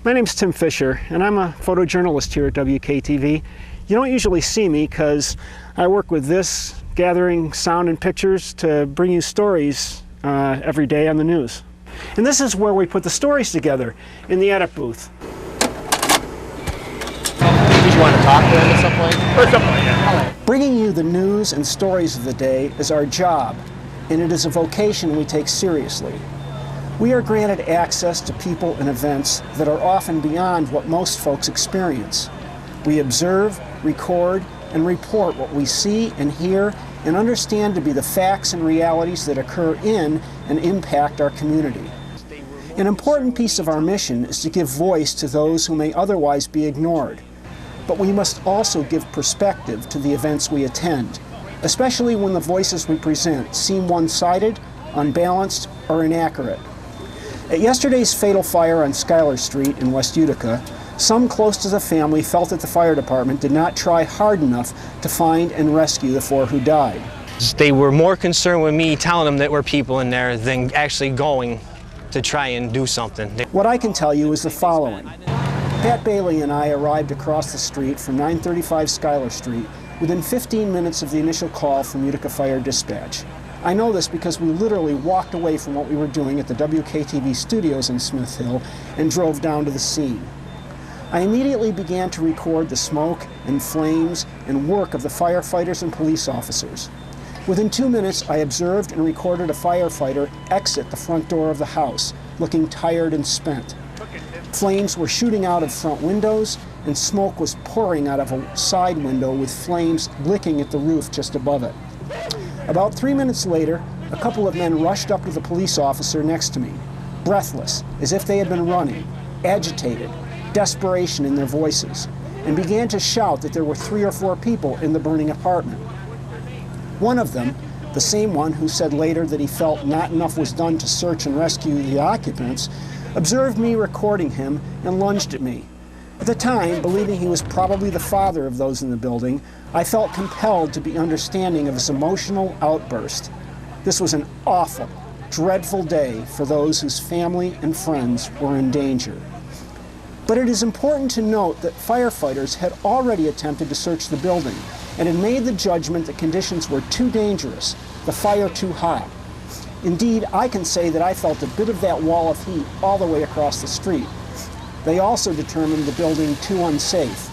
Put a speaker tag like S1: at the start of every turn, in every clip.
S1: My name's Tim Fisher, and I'm a photojournalist here at WKTV. You don't usually see me because I work with this, gathering sound and pictures to bring you stories every day on the news. And this is where we put the stories together, in the edit booth.
S2: Did you want to talk to them at some point?
S1: Or something like that. Bringing you the news and stories of the day is our job, and it is a vocation we take seriously. We are granted access to people and events that are often beyond what most folks experience. We observe, record, and report what we see and hear and understand to be the facts and realities that occur in and impact our community. An important piece of our mission is to give voice to those who may otherwise be ignored. But we must also give perspective to the events we attend, especially when the voices we present seem one-sided, unbalanced, or inaccurate. At yesterday's fatal fire on Schuyler Street in West Utica, some close to the family felt that the fire department did not try hard enough to find and rescue the four who died.
S2: They were more concerned with me telling them that we're people in there than actually going to try and do something.
S1: What I can tell you is the following. Pat Bailey and I arrived across the street from 935 Schuyler Street within 15 minutes of the initial call from Utica Fire Dispatch. I know this because we literally walked away from what we were doing at the WKTV studios in Smith Hill and drove down to the scene. I immediately began to record the smoke and flames and work of the firefighters and police officers. Within 2 minutes, I observed and recorded a firefighter exit the front door of the house, looking tired and spent. Flames were shooting out of front windows, and smoke was pouring out of a side window with flames licking at the roof just above it. About 3 minutes later, a couple of men rushed up to the police officer next to me, breathless, as if they had been running, agitated, desperation in their voices, and began to shout that there were 3 or 4 people in the burning apartment. One of them, the same one who said later that he felt not enough was done to search and rescue the occupants, observed me recording him and lunged at me. At the time, believing he was probably the father of those in the building, I felt compelled to be understanding of his emotional outburst. This was an awful, dreadful day for those whose family and friends were in danger. But it is important to note that firefighters had already attempted to search the building and had made the judgment that conditions were too dangerous, the fire too hot. Indeed, I can say that I felt a bit of that wall of heat all the way across the street. They also determined the building too unsafe.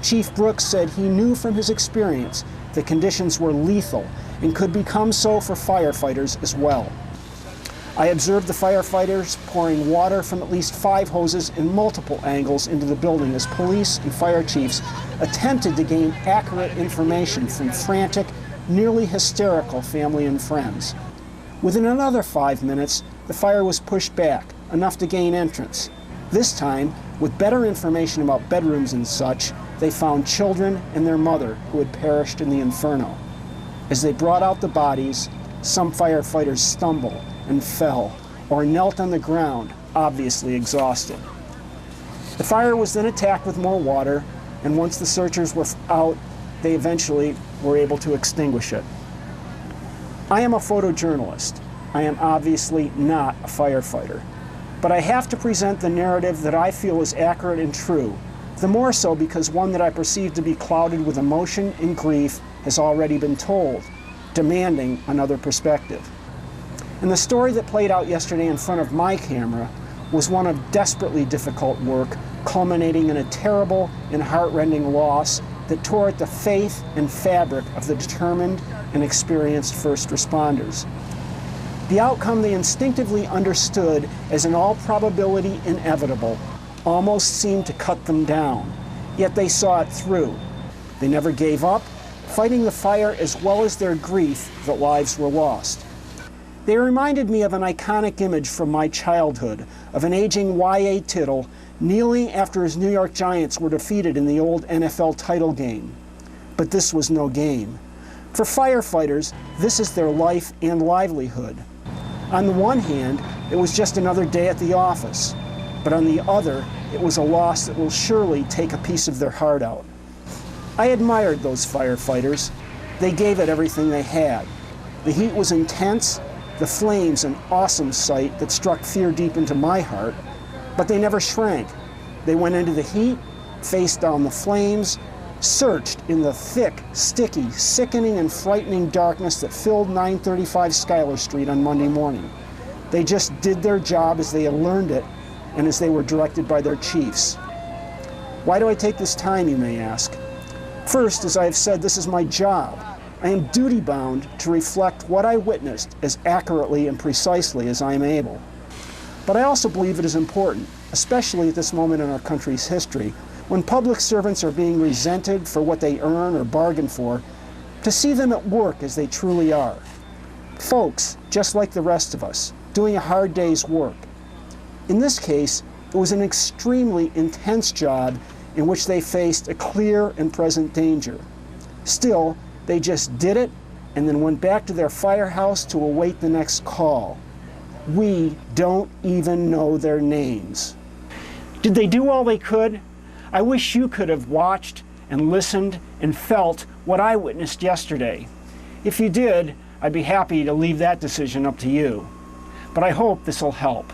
S1: Chief Brooks said he knew from his experience that conditions were lethal and could become so for firefighters as well. I observed the firefighters pouring water from at least 5 hoses in multiple angles into the building as police and fire chiefs attempted to gain accurate information from frantic, nearly hysterical family and friends. Within another 5 minutes, the fire was pushed back, enough to gain entrance. This time, with better information about bedrooms and such, they found children and their mother who had perished in the inferno. As they brought out the bodies, some firefighters stumbled and fell or knelt on the ground, obviously exhausted. The fire was then attacked with more water, and once the searchers were out, they eventually were able to extinguish it. I am a photojournalist. I am obviously not a firefighter. But I have to present the narrative that I feel is accurate and true, the more so because one that I perceive to be clouded with emotion and grief has already been told, demanding another perspective. And the story that played out yesterday in front of my camera was one of desperately difficult work, culminating in a terrible and heart-rending loss that tore at the faith and fabric of the determined and experienced first responders. The outcome they instinctively understood as in all probability inevitable almost seemed to cut them down, yet they saw it through. They never gave up, fighting the fire as well as their grief that lives were lost. They reminded me of an iconic image from my childhood of an aging Y.A. Tittle kneeling after his New York Giants were defeated in the old NFL title game. But this was no game. For firefighters, this is their life and livelihood. On the one hand, it was just another day at the office, but on the other, it was a loss that will surely take a piece of their heart out. I admired those firefighters. They gave it everything they had. The heat was intense, the flames an awesome sight that struck fear deep into my heart, but they never shrank. They went into the heat, faced down the flames, searched in the thick, sticky, sickening, and frightening darkness that filled 935 Schuyler Street on Monday morning. They just did their job as they had learned it and as they were directed by their chiefs. Why do I take this time, you may ask? First, as I have said, this is my job. I am duty-bound to reflect what I witnessed as accurately and precisely as I am able. But I also believe it is important, especially at this moment in our country's history, when public servants are being resented for what they earn or bargain for, to see them at work as they truly are. Folks, just like the rest of us, doing a hard day's work. In this case, it was an extremely intense job in which they faced a clear and present danger. Still, they just did it and then went back to their firehouse to await the next call. We don't even know their names. Did they do all they could? I wish you could have watched and listened and felt what I witnessed yesterday. If you did, I'd be happy to leave that decision up to you. But I hope this will help.